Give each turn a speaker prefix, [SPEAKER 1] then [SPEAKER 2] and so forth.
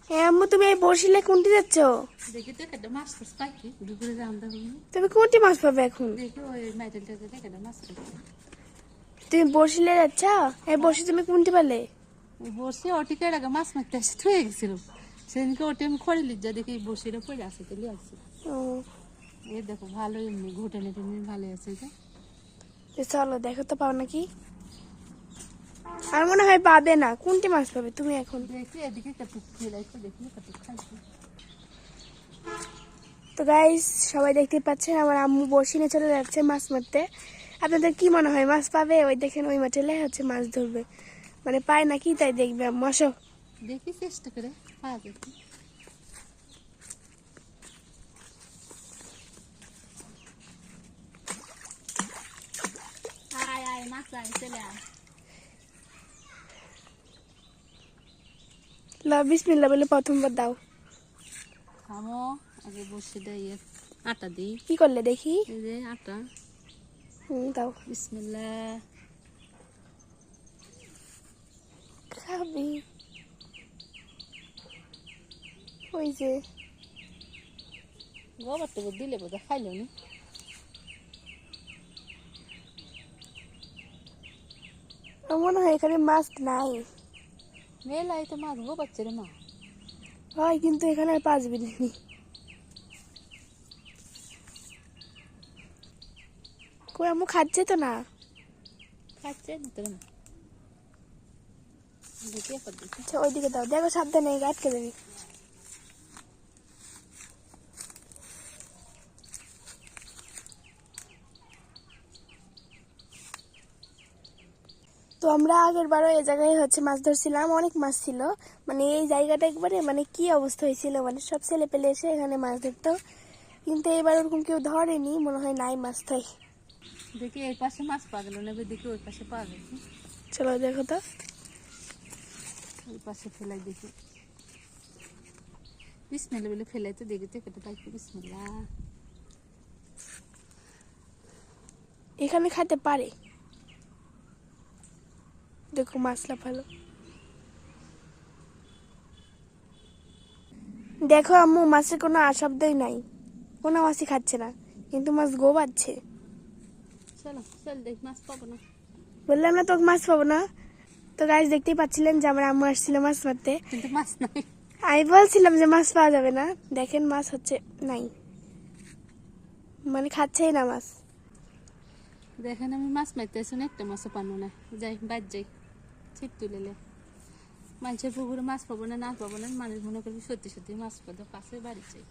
[SPEAKER 1] হ্যাঁ আম্মু, তুমি এই বসিলে কোনটি যাচ্ছ?
[SPEAKER 2] দেখি তো একটা মাছ টাছ পাই কি দুপুরে রান্না হবে।
[SPEAKER 1] তুমি কোনটি মাছ পাবে এখন?
[SPEAKER 2] দেখি ওই মাইটেলটাতে একটা মাছ পাই।
[SPEAKER 1] তুমি বসিলে যাচ্ছ? এই বসি তুমি কোনটি পেলে?
[SPEAKER 2] বসে ওটিকে আগে মাছ মারতে আসে থুয়ে গেছিল, সেদিনকে ওটি আমি খড়ি লিজা দেখি বসিটা পড়ে আসে তেলে আসছে।
[SPEAKER 1] ও
[SPEAKER 2] এই দেখো ভালো এমনি ঘুটানে টেনে ভালো আছে এটা।
[SPEAKER 1] তো চলো দেখো তো পাও নাকি। আর মনে হয় পাবে না। কোনটি মাছ পাবে তুমি এখন?
[SPEAKER 2] দেখি এদিকে কত ফেলাইছে, দেখি কত খাইছে।
[SPEAKER 1] তো গাইস, সবাই দেখতে পাচ্ছেন আমার আম্মু বড়শি নিয়ে চলে যাচ্ছে মাছ মারতে। আপনাদের কি মনে হয় মাছ পাবে? ওই দেখেন ওই মাঠেলে হচ্ছে মাছ ধরবে, মানে পায় নাকি তাই দেখবে আম্মু। আসো।
[SPEAKER 2] দেখি চেষ্টা করে পাওয়া যাবে। আয় আয় মাছ আয় চলে আয়।
[SPEAKER 1] বিসমিল্লাহ বলে প্রথমবার দাও।
[SPEAKER 2] থামো, আগে বসে দেয় আটা দিই।
[SPEAKER 1] কি করলে দেখি?
[SPEAKER 2] এই যে আটা।
[SPEAKER 1] দাও।
[SPEAKER 2] বিসমিল্লাহ।
[SPEAKER 1] খাবি ওই যে
[SPEAKER 2] গোবর টোবর দিলে বোধ খাইল না।
[SPEAKER 1] আমার মনে হয় এখানে মাছ নাই।
[SPEAKER 2] মেলাই তো মাছ গোবর রে মা।
[SPEAKER 1] হয় কিন্তু এখানে আর পাঁচ বিলিনি। কই আম্মু খাচ্ছে তো না?
[SPEAKER 2] খাচ্ছে দিতে না। দেখি একবার দেখি।
[SPEAKER 1] আচ্ছা ওইদিকে দাও, দেখো সাবধানে আটকে দেবে। তো আমরা আগের বারও এই জায়গায় হচ্ছে মাছ ধরছিলাম, অনেক মাছ ছিল। মানে এই জায়গাটা একবারে মানে কি অবস্থা হয়েছিল, মানে সব ছেলে পেলে এসে এখানে মাছ ধরতো। কিন্তু এবার ওরকম কেউ ধরেনি, মনে হয় নাই মাছ তাই।
[SPEAKER 2] দেখি এই পাশে মাছ পাওয়া গেল না, দেখি ওই পাশে পাওয়া গেছে।
[SPEAKER 1] চলো দেখো তো।
[SPEAKER 2] ওই পাশে ফেলাই দেখি। বিসমিল্লাহ বলে ফেলাই তো দেখি তো কেটে পাই। বিসমিল্লাহ।
[SPEAKER 1] এখানে খাতে পারে। দেখো মাছ লাফালো। দেখো আম্মু, মাছের কোনো শব্দই নাই, কোনো মাছই খাচ্ছে না, কিন্তু মাছ গোবাচ্ছে।
[SPEAKER 2] চলো চল দেখ মাছ পাবো না।
[SPEAKER 1] বললাম না তোকে মাছ পাবো না। তো গাইস দেখতেই পাচ্ছিলেন যে আমার আম্মু আসছিল মাছ মারতে।
[SPEAKER 2] কিন্তু মাছ নাই।
[SPEAKER 1] আমি বলছিলাম যে মাছ পাওয়া যাবে না, দেখেন মাছ হচ্ছে নাই, মানে খাচ্ছেই না মাছ।
[SPEAKER 2] দেখেন আমি মাছ মারতে আসি না, একটা মাছও পানো না। যাই বাদ যাই ছিট তুলেলে মানুষের পুকুরে মাছ পাবো না, না পাবো না, মানুষ মনে করবি সত্যি সত্যি মাছ পাবো, কাছে বাড়ি যাই।